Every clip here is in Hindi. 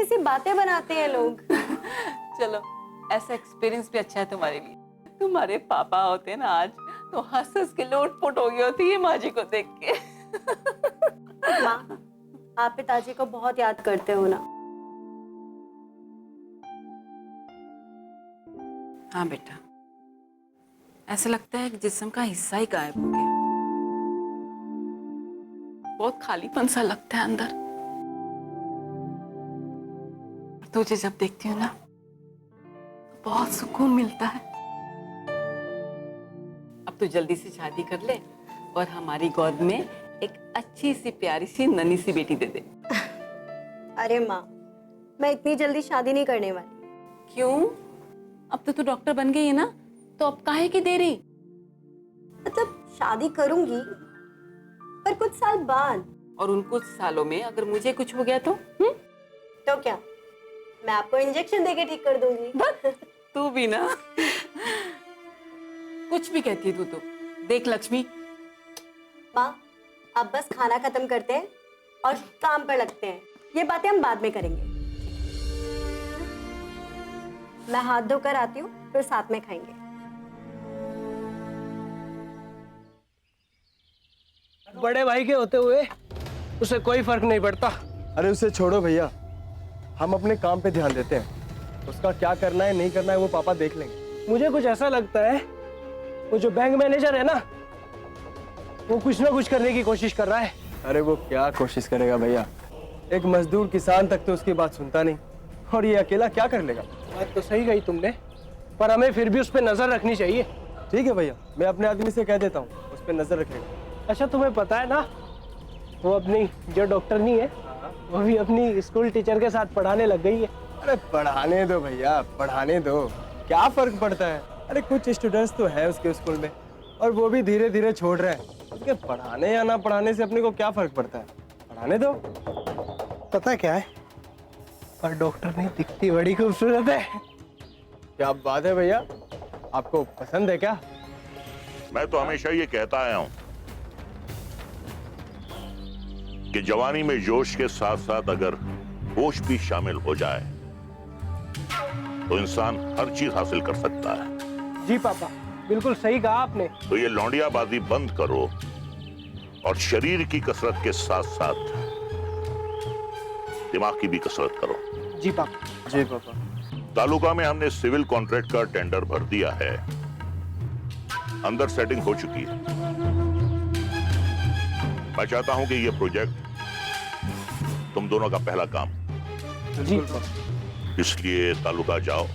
कैसी बातें बनाते हैं लोग। चलो, ऐसा एक्सपीरियंस भी अच्छा है तुम्हारे लिए। तुम्हारे पापा होते ना आज, तो हंस हंस के लोटपोट हो गई होती है माँ जी को देख के। माँ, आप पिताजी को बहुत याद करते हो ना? हाँ बेटा, ऐसा लगता है कि जिस्म का हिस्सा ही गायब हो गया। बहुत खालीपन सा लगता है अंदर। तुझे जब देखती हूँ ना, तो बहुत सुकून मिलता है। अब तो जल्दी से शादी कर ले और हमारी गोद में एक अच्छी सी प्यारी सी नन्ही सी बेटी दे दे। अरे माँ, मैं इतनी जल्दी शादी नहीं करने वाली। क्यों? अब तो तू डॉक्टर बन गई है ना, तो अब काहे की देरी? मतलब शादी करूंगी, पर कुछ साल बाद। और उन कुछ सालों में अगर मुझे कुछ हो गया तो? तो क्या, मैं आपको इंजेक्शन देके ठीक कर दूंगी। तू भी ना कुछ भी कहती है तू तो। देख लक्ष्मी, माँ, अब बस खाना खत्म करते हैं और काम पर लगते हैं। ये बातें हम बाद में करेंगे। मैं हाथ धोकर आती हूँ, फिर साथ में खाएंगे। बड़े भाई के होते हुए उसे कोई फर्क नहीं पड़ता। अरे उसे छोड़ो भैया, हम अपने काम पे ध्यान देते हैं। उसका क्या करना है नहीं करना है वो पापा देख लेंगे। मुझे कुछ ऐसा लगता है, वो जो बैंक मैनेजर है ना, वो कुछ ना कुछ करने की कोशिश कर रहा है। अरे वो क्या कोशिश करेगा भैया, एक मजदूर किसान तक तो उसकी बात सुनता नहीं, और ये अकेला क्या कर लेगा। बात तो सही कही तुमने, पर हमें फिर भी उस पर नजर रखनी चाहिए। ठीक है भैया, मैं अपने आदमी से कह देता हूँ, उस पर नजर रखेगा। अच्छा, तुम्हें पता है ना, वो अपनी जो डॉक्टर नहीं है, वो भी अपनी स्कूल टीचर के साथ पढ़ाने लग गई है। अरे पढ़ाने दो भैया, पढ़ाने दो, क्या फर्क पड़ता है। अरे कुछ स्टूडेंट्स तो है उसके स्कूल में, और वो भी धीरे धीरे छोड़ रहे हैं। उसके पढ़ाने या ना पढ़ाने से अपने को क्या फर्क पड़ता है, पढ़ाने दो। पता क्या है, पर डॉक्टर नहीं दिखती बड़ी खूबसूरत है। क्या बात है भैया, आपको पसंद है क्या? मैं तो हमेशा ये कहता आया हूं कि जवानी में जोश के साथ साथ अगर होश भी शामिल हो जाए तो इंसान हर चीज हासिल कर सकता है। जी पापा, बिल्कुल सही कहा आपने। तो ये लौंडियाबाजी बंद करो और शरीर की कसरत के साथ साथ दिमाग की भी कसरत करो। जी पापा। जी पापा। तालुका में हमने सिविल कॉन्ट्रैक्ट का टेंडर भर दिया है, अंदर सेटिंग हो चुकी है। मैं चाहता हूं कि ये प्रोजेक्ट तुम दोनों का पहला काम, जी इसलिए तालुका जाओ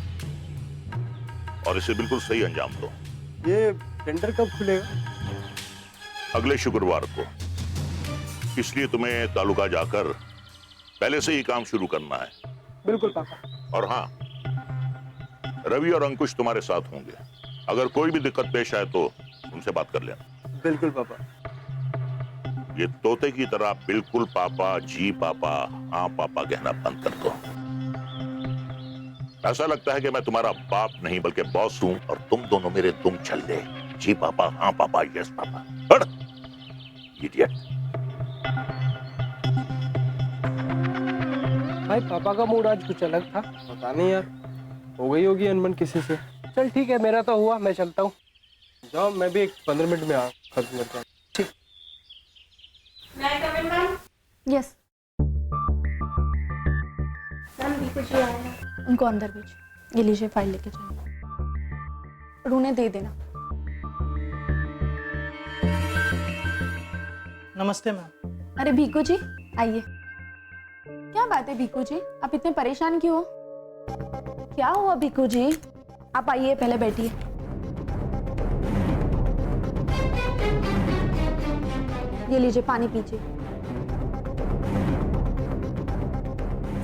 और इसे बिल्कुल सही अंजाम दो। ये टेंडर कब खुलेगा? अगले शुक्रवार को, इसलिए तुम्हें तालुका जाकर पहले से ही काम शुरू करना है। बिल्कुल पापा। और हाँ, रवि और अंकुश तुम्हारे साथ होंगे। अगर कोई भी दिक्कत पेश आए तो उनसे बात कर लेना। बिल्कुल पापा। ये तोते की तरह बिल्कुल पापा, जी पापा, हाँ पापा कहना बंद कर दो। ऐसा लगता है कि मैं तुम्हारा बाप नहीं बल्कि बॉस हूं और तुम दोनों मेरे दुम छल्ले। जी पापा, हाँ पापा, यस पापा। हट इडियट। भाई पापा का मूड आज कुछ अलग था। पता नहीं यार, हो गई होगी अनबन किसी से। चल ठीक है, मेरा तो हुआ, मैं चलता हूँ। जाओ, मैं भी 15 मिनट में खत्म करता हूँ। यस मैम, भी कुछ आया है, उनको अंदर भेज। ये लीजिए, फाइल लेके जाइए, उन्हें दे देना। नमस्ते मैम। अरे भीकू जी, आइए। क्या बात है भीकू जी, आप इतने परेशान क्यों हो? क्या हुआ भीकू जी? आप आइए, पहले बैठिए। ये लीजिए, पानी पीजिए।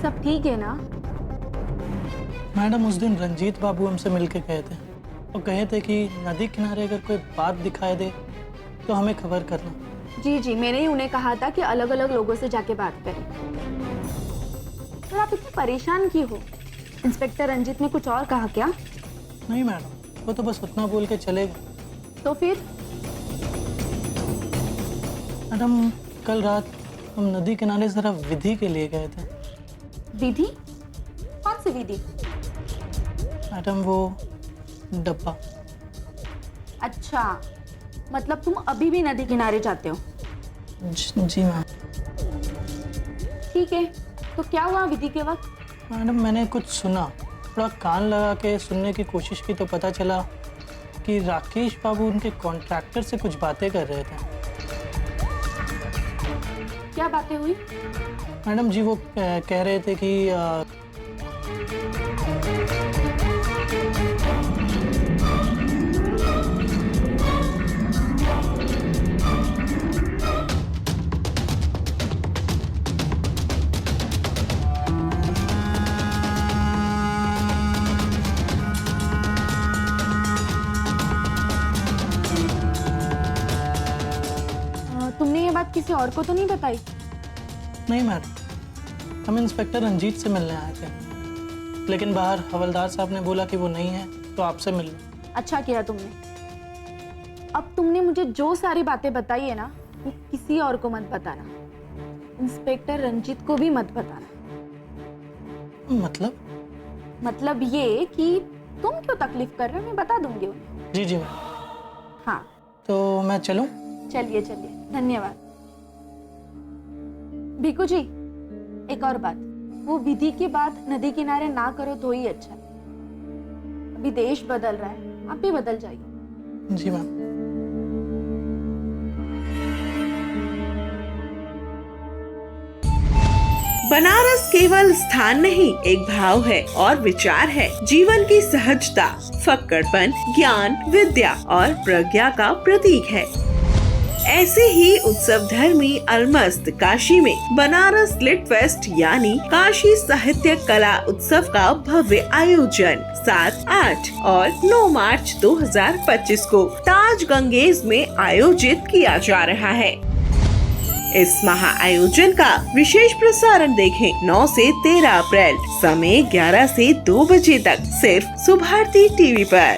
सब ठीक है ना? मैडम, उस दिन रंजीत बाबू हमसे मिलके गए थे। वो कहे थे कि नदी किनारे अगर कोई बात दिखाई दे तो हमें खबर करना। जी जी, मैंने ही उन्हें कहा था कि अलग अलग लोगों से जाके बात करें। तो आप इतने परेशान क्यों हो? इंस्पेक्टर रंजीत ने कुछ और कहा क्या? नहीं मैडम, वो तो बस उतना बोल के चले गए। तो फिर? मैडम, कल रात हम नदी किनारे जरा विधि के लिए गए थे। विधि? कौन सी विधि? मैडम वो डब्बा। अच्छा, मतलब तुम अभी भी नदी किनारे जाते हो? जी मैम। ठीक है, तो क्या हुआ विधि के वक्त? मैडम मैंने कुछ सुना, थोड़ा कान लगा के सुनने की कोशिश की तो पता चला कि राकेश बाबू उनके कॉन्ट्रैक्टर से कुछ बातें कर रहे थे। क्या बातें हुई? मैडम जी वो कह रहे थे कि तुमने ये बात किसी और को तो नहीं बताई? नहीं मैडम, हम इंस्पेक्टर रंजीत से मिलने आए थे, लेकिन बाहर हवलदार साहब ने बोला कि वो नहीं है तो आपसे मिल लो। अच्छा किया तुमने। अब तुमने मुझे जो सारी बातें बताई है ना, वो किसी और को मत बताना। इंस्पेक्टर रंजीत को भी मत बताना। मतलब ये कि तुम क्यों तकलीफ कर रहे हो, मैं बता दूंगी उन्हें। जी जी मैम। हाँ तो मैं चलूं? चलिए चलिए, धन्यवाद। भीकू जी, एक और बात, वो विधि की बात नदी किनारे ना करो तो ही अच्छा। अभी देश बदल रहा है, आप भी बदल जाइए। जी मैम। बनारस केवल स्थान नहीं, एक भाव है और विचार है। जीवन की सहजता, फक्कड़पन, ज्ञान, विद्या और प्रज्ञा का प्रतीक है। ऐसे ही उत्सव धर्मी अलमस्त काशी में बनारस लिट फेस्ट यानी काशी साहित्य कला उत्सव का भव्य आयोजन 7, 8 और 9 मार्च 2025 को ताज गंगेज में आयोजित किया जा रहा है। इस महा आयोजन का विशेष प्रसारण देखें 9 से 13 अप्रैल, समय 11 से 2 बजे तक, सिर्फ सुभारती टीवी पर।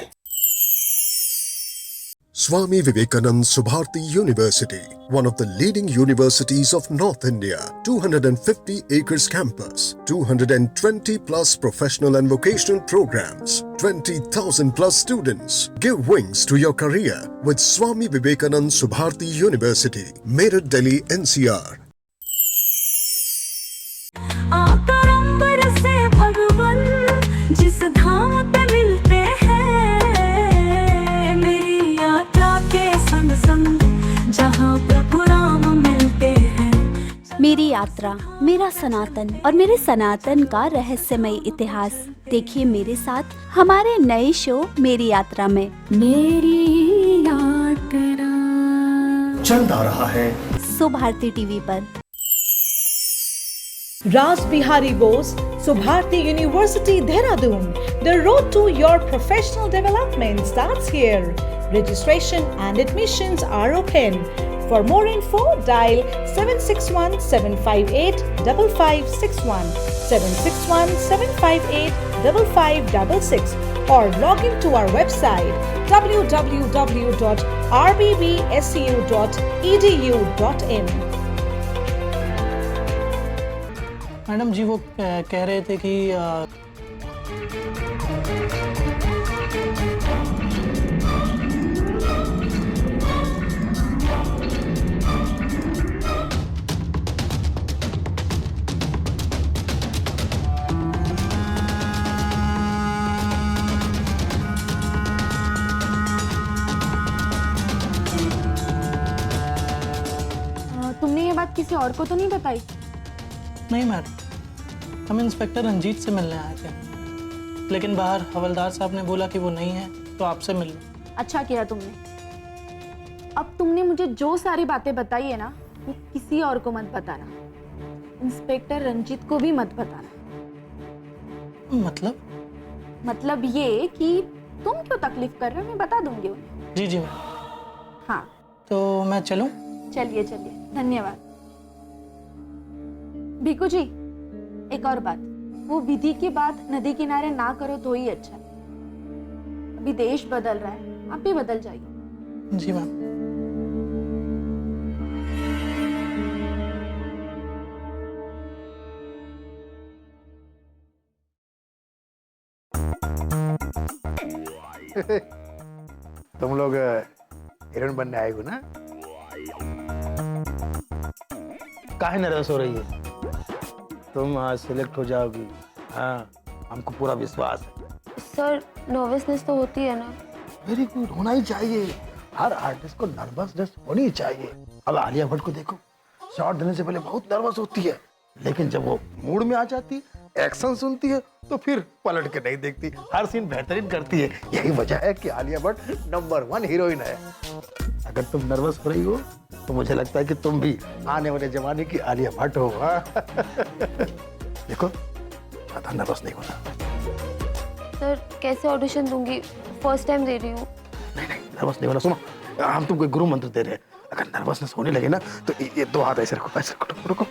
Swami Vivekananda Subharti University, one of the leading universities of North India, 250 acres campus, 220 plus professional and vocational programs, 20,000 plus students. Give wings to your career with Swami Vivekananda Subharti University, Meerut, Delhi, NCR. जिस धाम पे मिलते हैं मेरी यात्रा के संग संग, जहाँ प्रभु राम मिलते हैं। मेरी यात्रा, मेरा सनातन और मेरे सनातन का रहस्यमय इतिहास देखिए मेरे साथ हमारे नए शो मेरी यात्रा में। मेरी यात्रा चलता रहा है सुभारती टीवी पर। Ras Bihari Bose, Subharti University, Dehradun. The road to your professional development starts here. Registration and admissions are open. For more info, dial 761-758-5561, 761-758-5566 or log into our website www.rbbsu.edu.in. Madam ji वो कह रहे थे कि तुमने ये बात किसी और को तो नहीं बताई? नहीं मैडम, हम इंस्पेक्टर रंजीत से मिलने आए थे, लेकिन बाहर हवलदार साहब ने बोला कि वो नहीं है तो आपसे मिल लो। अच्छा किया तुमने। अब तुमने मुझे जो सारी बातें बताई है ना, वो किसी और को मत बताना। इंस्पेक्टर रंजीत को भी मत बताना। मतलब ये कि तुम क्यों तकलीफ कर रहे हो, मैं बता दूंगी उन्हें। जी जी मैम। हाँ तो मैं चलूं? चलिए चलिए, धन्यवाद। भीकू जी, एक और बात, वो विधि की बात नदी किनारे ना करो तो ही अच्छा। अभी देश बदल रहा है, आप भी बदल जाइए। जी मैम। तुम लोग हीरोइन बनने आए हो ना? काहे नर्वस हो रही है? तुम आज सिलेक्ट हो जाओगी। हाँ, हमको पूरा विश्वास है। सर नर्वसनेस तो होती है ना? वेरी गुड, होना ही चाहिए। हर आर्टिस्ट को नर्वसनेस होनी चाहिए। अब आलिया भट्ट को देखो, शॉट देने से पहले बहुत नर्वस होती है, लेकिन जब वो मूड में आ जाती, एक्शन सुनती है, तो फिर पलट के नहीं देखती, हर सीन बेहतरीन करती है। यही वजह है कि आलिया भट्ट नंबर 1 हीरोइन है। अगर तुम नर्वस हो रही हो तो मुझे लगता है कि तुम भी आने वाले जमाने की आलिया भट्ट हो। देखो, ज्यादा नर्वस नहीं होना। सर कैसे ऑडिशन दूंगी? फर्स्ट टाइम दे रही हूँ। नहीं नर्वस नहीं होना। सुनो, हम तुमको गुरु मंत्र दे रहे हैं। अगर नर्वसनेस होने लगे ना तो ये 2 हाथ ऐसे रखो, ऐसे रुको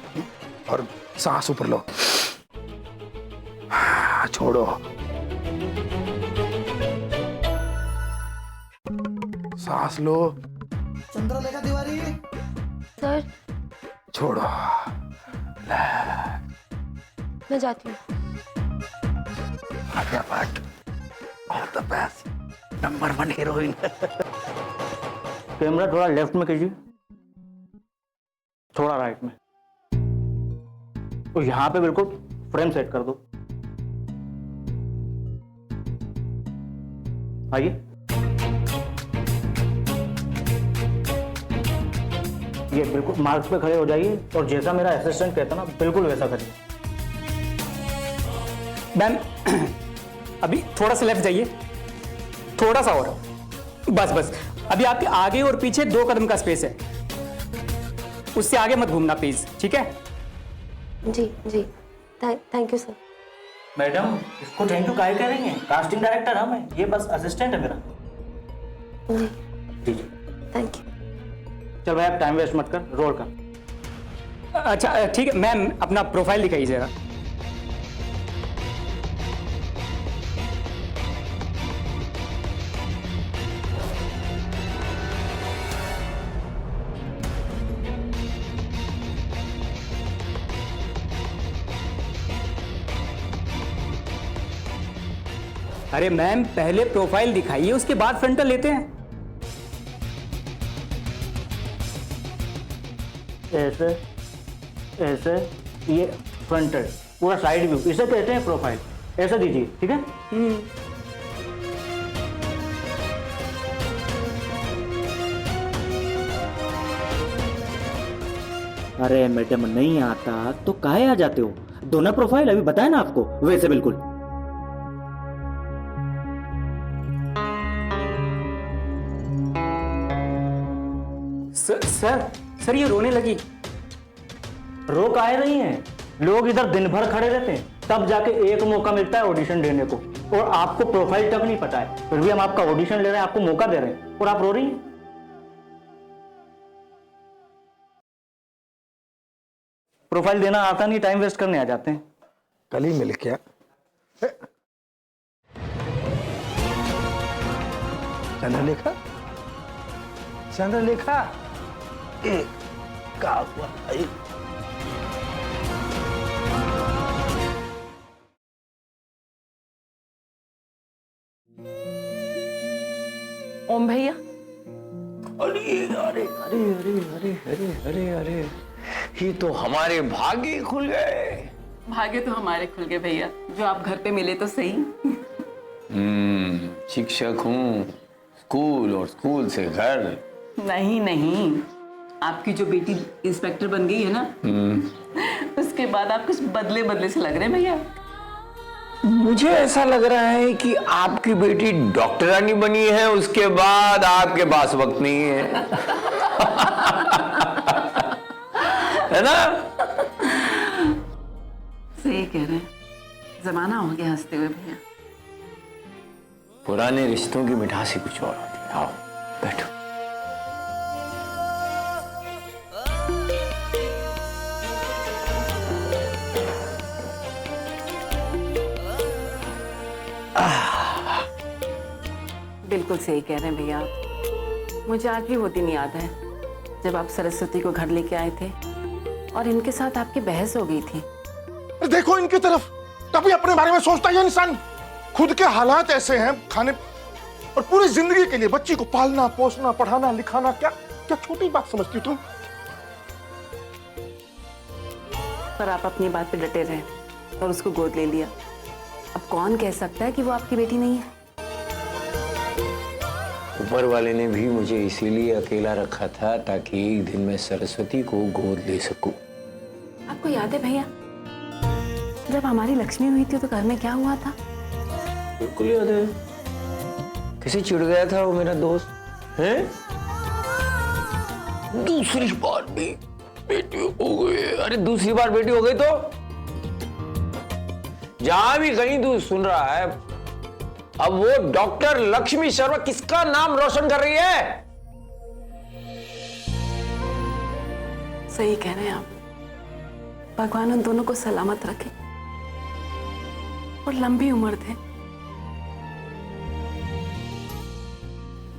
और सांस ऊपर लो, छोड़ो, सांस लो, चंद्रलेखा तिवारी सर छोड़ो। मैं जाती हूँ। Alia Bhatt, all the best, number 1 heroine. Camera थोड़ा लेफ्ट में कीजिए, थोड़ा राइट में, तो यहाँ पे बिल्कुल फ्रेम सेट कर दो। आइए, ये बिल्कुल मार्क्स पे खड़े हो जाइए और जैसा मेरा असिस्टेंट कहता ना बिल्कुल वैसा करिए। मैम अभी थोड़ा सा लेफ्ट जाइए, थोड़ा सा और, बस अभी आपके आगे और पीछे 2 कदम का स्पेस है, उससे आगे मत घूमना प्लीज, ठीक है? जी थैंक यू सर। मैडम, इसको थैंक यू काहे कह रही हैं? कास्टिंग डायरेक्टर हम हैं, ये बस असिस्टेंट है मेरा। जी थैंक यू। चल भाई, आप टाइम वेस्ट मत कर, रोल कर। अच्छा ठीक है मैम, अपना प्रोफाइल दिखाइए जरा। अरे मैम, पहले प्रोफाइल दिखाइए, उसके बाद फ्रंटल लेते हैं। ऐसे ये फ्रंटल, पूरा साइड व्यू, इसे कहते हैं प्रोफाइल। ऐसा दीजिए, ठीक है? अरे मैडम, नहीं आता तो काहे आ जाते हो? दोनों प्रोफाइल अभी बताया ना आपको, वैसे बिल्कुल। सर ये रोने लगी। रो काहे रही हैं? लोग इधर दिन भर खड़े रहते हैं, तब जाके एक मौका मिलता है ऑडिशन देने को, और आपको प्रोफाइल तक नहीं पता है, फिर भी हम आपका ऑडिशन ले रहे हैं, आपको मौका दे रहे हैं, और आप रो रही हैं। प्रोफाइल देना आता नहीं, टाइम वेस्ट करने आ जाते हैं। कल ही मिल क्या? चंद्रलेखा, क्या हुआ भाई? ओम भैया, अरे अरे अरे अरे अरे अरे अरे अरे, ये तो हमारे भाग्य खुल गए। भाग्य तो हमारे खुल गए भैया, जो आप घर पे मिले तो सही। शिक्षक हूँ, स्कूल और स्कूल से घर। नहीं, आपकी जो बेटी इंस्पेक्टर बन गई है ना, उसके बाद आप कुछ बदले से लग रहे हैं भैया। मुझे ऐसा लग रहा है कि आपकी बेटी डॉक्टरानी बनी है, उसके बाद आपके पास वक्त नहीं है। है ना? सही कह रहे हैं, जमाना हो गया हंसते हुए भैया। पुराने रिश्तों की मिठास ही कुछ और होती है। आओ बैठो। बिल्कुल सही कह रहे हैं भैया आप। मुझे आज भी वो दिन याद है जब आप सरस्वती को घर लेके आए थे और इनके साथ आपकी बहस हो गई थी। देखो इनकी तरफ, कभी अपने बारे में सोचता है इंसान। खुद के हालात ऐसे हैं, खाने और पूरी जिंदगी के लिए बच्ची को पालना, पोसना, पढ़ाना, लिखाना क्या क्या छोटी बात समझती तुम? पर आप अपनी बात पे डटे रहे और उसको गोद ले लिया। अब कौन कह सकता है कि वो आपकी बेटी नहीं है? ऊपर वाले ने भी मुझे इसीलिए अकेला रखा था ताकि एक दिन मैं सरस्वती को गोद ले सकूं। आपको याद है भैया, जब हमारी लक्ष्मी हुई थी तो घर में क्या हुआ था? बिल्कुल याद है। कैसे चिढ़ गया था वो मेरा दोस्त, हैं? दूसरी बार भी बेटी हो गई। अरे दूसरी बार बेटी हो गई तो जहां भी कहीं तू सुन रहा है, अब वो डॉक्टर लक्ष्मी शर्मा किसका नाम रोशन कर रही है? सही कह रहे हैं आप। भगवान उन दोनों को सलामत रखे और लंबी उम्र दे।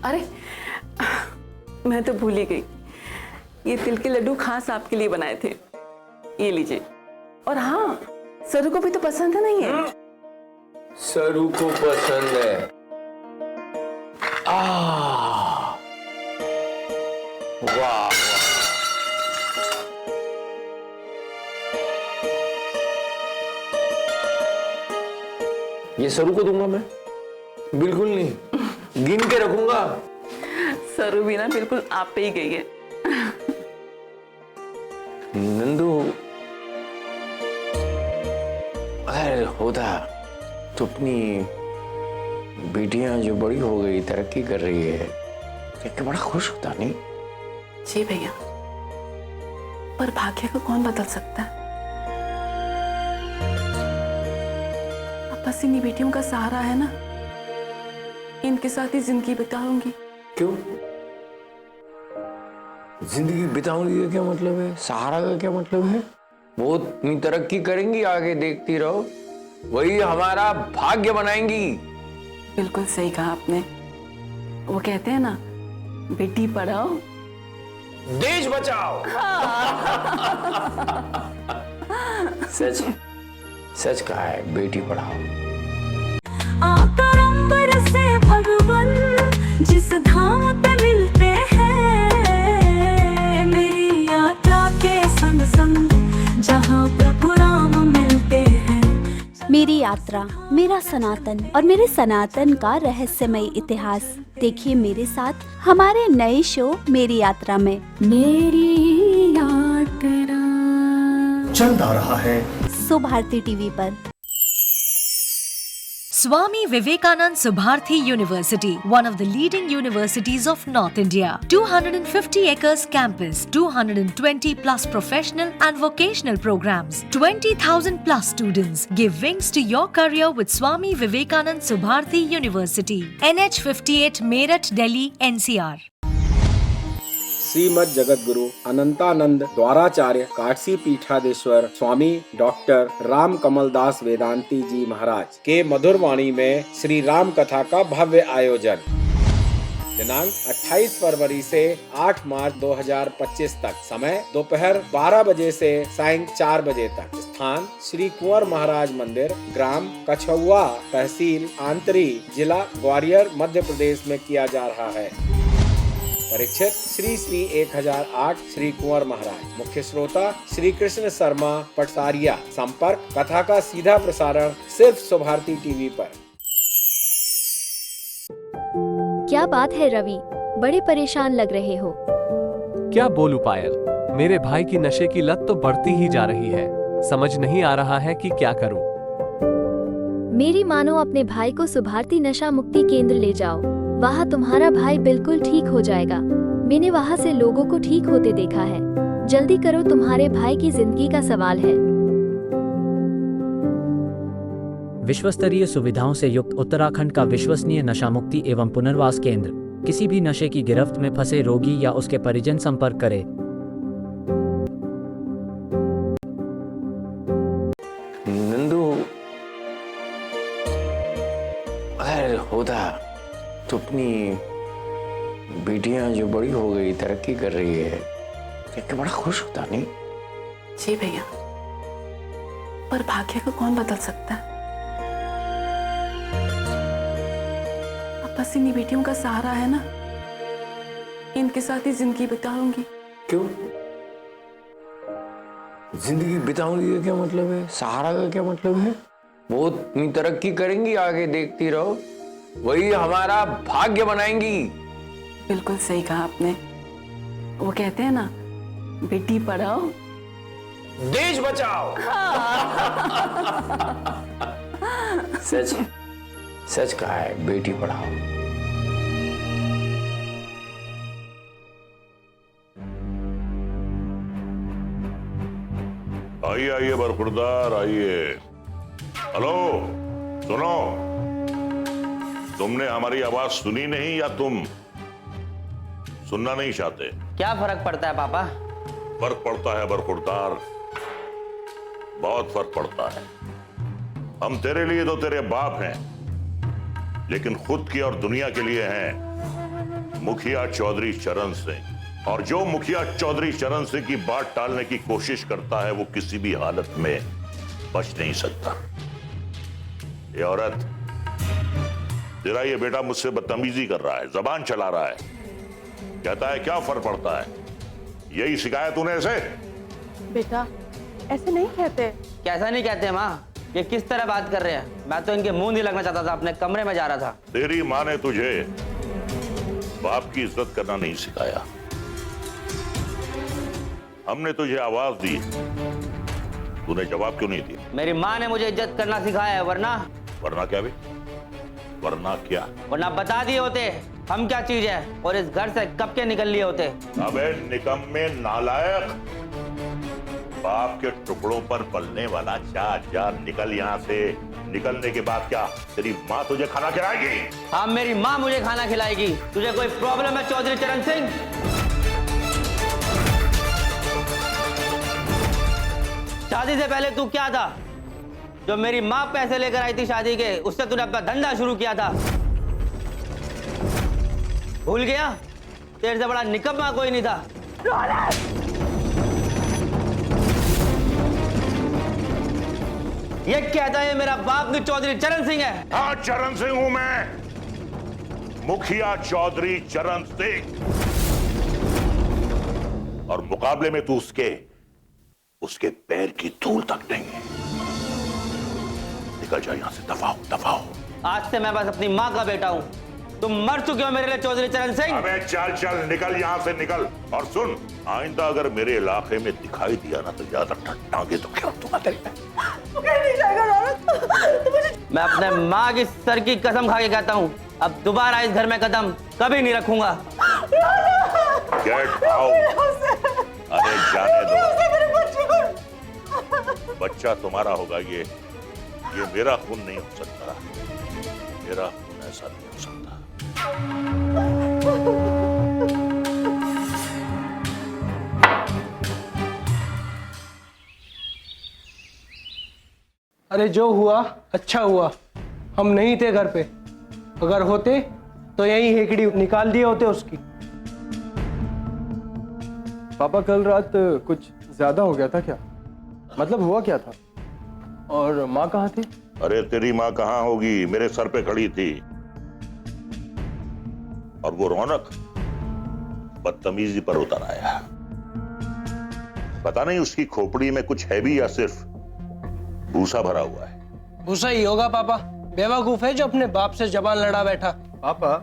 अरे मैं तो भूल ही गई, ये तिल के लड्डू खास आपके लिए बनाए थे, ये लीजिए। और हाँ, सरू को भी तो पसंद है नहीं है? सरू को पसंद है। वाह, ये सरू को दूंगा मैं, बिल्कुल नहीं, गिन के रखूंगा। सरू भी ना बिल्कुल आप पे ही गई है। नंदू, अरे होता तो अपनी बेटियां जो बड़ी हो गई, तरक्की कर रही है, देख के बड़ा खुश होता नहीं? जी भैया, पर भाग्य को कौन बदल सकता है? अब बस इन्हीं बेटियों का सहारा है ना, इनके साथ ही जिंदगी बिताऊंगी। क्यों जिंदगी बिताऊंगी का क्या मतलब है? सहारा का क्या मतलब है? वो इतनी तरक्की करेंगी, आगे देखती रहो, वही हमारा भाग्य बनाएंगी। बिल्कुल सही कहा आपने। वो कहते हैं ना, बेटी पढ़ाओ देश बचाओ। सच सच कहा है, बेटी पढ़ाओ। आकर अंबर से भगवान जिस धाम पे मिलते हैं, मेरी यात्रा के संग संग जहाँ प्रभु राम मिलते हैं। मेरी यात्रा, मेरा सनातन और मेरे सनातन का रहस्यमय इतिहास देखिए मेरे साथ हमारे नए शो मेरी यात्रा में। मेरी यात्रा चल रहा है सुभारती टीवी पर। Swami Vivekanand Subharthi University, one of the leading universities of North India. 250 acres campus, 220 plus professional and vocational programs, 20,000 plus students. Give wings to your career with Swami Vivekanand Subharthi University. NH 58 Meerut, Delhi, NCR. Shrimad Jagat Guru Anantanand द्वाराचार्य काटसी पीठाधीश्वर स्वामी डॉक्टर राम कमल दास वेदांती जी महाराज के मधुर वाणी में श्री राम कथा का भव्य आयोजन दिनांक 28 फरवरी से 8 मार्च 2025 तक। समय दोपहर 12 बजे से सायं 4 बजे तक। स्थान श्री कुंवर महाराज मंदिर, ग्राम कछुआ, तहसील आंतरी, जिला ग्वालियर, मध्य प्रदेश में किया जा रहा है। परीक्षित श्री श्री 1008 श्री कुंवर महाराज। मुख्य श्रोता श्री कृष्ण शर्मा पटसारिया। संपर्क कथा का सीधा प्रसारण सिर्फ सुभारती टीवी पर। क्या बात है रवि, बड़े परेशान लग रहे हो। क्या बोलूं पायल, मेरे भाई की नशे की लत तो बढ़ती ही जा रही है। समझ नहीं आ रहा है कि क्या करूं। मेरी मानो अपने भाई को सुभारती नशा मुक्ति केंद्र ले जाओ। वहाँ तुम्हारा भाई बिल्कुल ठीक हो जाएगा। मैंने वहाँ से लोगों को ठीक होते देखा है। जल्दी करो, तुम्हारे भाई की जिंदगी का सवाल है। विश्वस्तरीय सुविधाओं से युक्त उत्तराखंड का विश्वसनीय नशा मुक्ति एवं पुनर्वास केंद्र। किसी भी नशे की गिरफ्त में फंसे रोगी या उसके परिजन संपर्क करें। नंदू, अरे होता तो अपनी बेटियां जो बड़ी हो गई, तरक्की कर रही है, देख के बड़ा खुश होता नहीं? जी भैया, पर भाग्य को कौन बदल सकता है? अब बस हसीनी बेटियों का सहारा है ना, इनके साथ ही जिंदगी बिताऊंगी। क्यों जिंदगी बिताऊंगी का क्या मतलब है? सहारा का क्या मतलब है? बहुत तरक्की करेंगी, आगे देखती रहो, वही हमारा भाग्य बनाएंगी। बिल्कुल सही कहा आपने। वो कहते हैं ना, बेटी पढ़ाओ देश बचाओ। सच सच कहा है, बेटी पढ़ाओ। आइए आइए बरखुरदार आइए। हेलो, सुनो, तुमने हमारी आवाज सुनी नहीं या तुम सुनना नहीं चाहते? क्या फर्क पड़ता है पापा? फर्क पड़ता है बरखुरदार, बहुत फर्क पड़ता है। हम तेरे लिए तो तेरे बाप हैं, लेकिन खुद की और दुनिया के लिए हैं मुखिया चौधरी चरण सिंह। और जो मुखिया चौधरी चरण सिंह की बात टालने की कोशिश करता है, वो किसी भी हालत में बच नहीं सकता। ये औरत, तेरा ये बेटा मुझसे बदतमीजी कर रहा है, जबान चला रहा है, कहता है क्या फर्क पड़ता है। यही सिखाया तूने इसे? बेटा ऐसे नहीं कहते। कैसा नहीं कहते माँ? ये किस तरह बात कर रहे हैं? मैं तो इनके मुंह नहीं लगना चाहता था, अपने कमरे में जा रहा था। तेरी माँ ने तुझे बाप की इज्जत करना नहीं सिखाया। हमने तुझे आवाज दी, तूने जवाब क्यों नहीं दिया? मेरी माँ ने मुझे इज्जत करना सिखाया है, वरना क्या भी? वरना क्या? वरना बता दिए होते हम क्या चीज है, और इस घर से कब के निकल लिए होते। अबे निकम्मे नालायक, बाप के टुकड़ों पर पलने वाला, जा निकल यहाँ से। निकलने के बाद क्या तेरी माँ तुझे खाना खिलाएगी? हाँ, मेरी माँ मुझे खाना खिलाएगी। तुझे कोई प्रॉब्लम है चौधरी चरण सिंह? शादी से पहले तू क्या था? जो मेरी माँ पैसे लेकर आई थी शादी के, उससे तूने अपना धंधा शुरू किया था। भूल गया? तेरे से बड़ा निकम्मा कोई नहीं था। ये कहता है मेरा बाप भी चौधरी चरण सिंह है। हाँ, चरण सिंह हूं मैं, मुखिया चौधरी चरण सिंह। और मुकाबले में तू उसके पैर की धूल तक नहीं है। निकल जा यहां से, दफाओ। आज से मैं बस अपनी माँ का बेटा हूँ। तुम मर चुके हो मेरे लिए चौधरी चरण सिंह। अबे चल निकल यहां से, निकल। और सुन, आइंदा अगर मेरे इलाके में दिखाई दिया ना, तो याद रखना, टांगे तो क्या दूंगा तेरे पे। मैं अपने माँ की सर की कसम खा के कहता हूँ, अब दोबारा इस घर में कदम कभी नहीं रखूंगा। Get out. अरे जाने दो, बच्चा तुम्हारा होगा। ये मेरा खून नहीं हो सकता, मेरा खून ऐसा नहीं हो सकता। अरे जो हुआ अच्छा हुआ, हम नहीं थे घर पे। अगर होते तो यही हेकड़ी निकाल दिए होते उसकी। पापा कल रात कुछ ज्यादा हो गया था क्या? मतलब हुआ क्या था? और माँ कहाँ थी? अरे तेरी माँ कहाँ होगी, मेरे सर पे खड़ी थी। और वो रौनक बदतमीजी पर उतर आया। पता नहीं उसकी खोपड़ी में कुछ है भी या सिर्फ भूसा भरा हुआ है। भूसा ही होगा पापा, बेवकूफ है जो अपने बाप से जबान लड़ा बैठा। पापा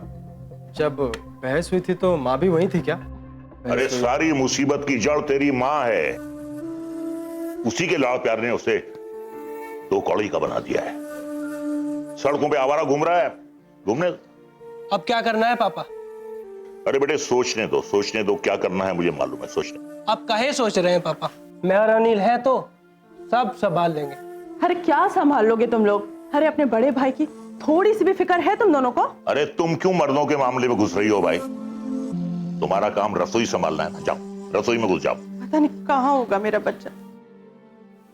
जब बहस हुई थी तो माँ भी वहीं थी क्या? अरे सारी मुसीबत की जड़ तेरी माँ है। उसी के लाड़ प्यार ने उसे दो कौड़ी का बना दिया है। सड़कों पे आवारा घूम रहा है, घूमने। अब क्या करना है पापा? अरे बेटे सोचने दो क्या करना है, मुझे मालूम है, सोचने। आप काहे सोच रहे हैं पापा? मैं और अनिल है तो सब संभाल लेंगे। अरे क्या संभाल लोगे तुम लोग? अरे अपने बड़े भाई की थोड़ी सी भी फिक्र है तुम दोनों को? अरे तुम क्यों मर्दों के मामले में घुस रही हो भाई? तुम्हारा काम रसोई संभालना है ना, जाओ रसोई में घुस जाओ। पता नहीं कहाँ होगा मेरा बच्चा,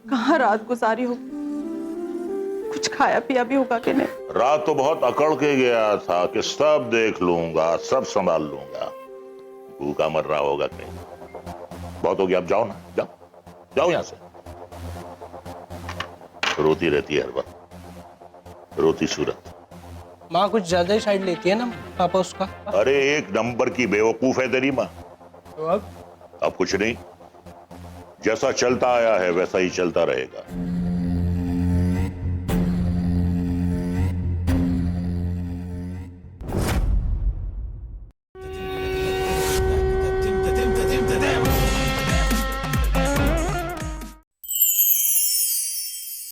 कहाँ रात गुजारी हो, कुछ खाया पिया भी होगा कि नहीं। रात तो बहुत अकड़ के गया था कि सब देख लूंगा, सब संभाल लूंगा। भूखा मर रहा होगा कहीं। बहुत हो गया, अब जाओ ना, जाओ यहां से। रोती रहती है हर वक्त, रोती सूरत। माँ कुछ ज्यादा ही साइड लेती है ना पापा उसका। अरे एक नंबर की बेवकूफ है तेरी माँ। तो अब अब कुछ नहीं, जैसा चलता आया है वैसा ही चलता रहेगा।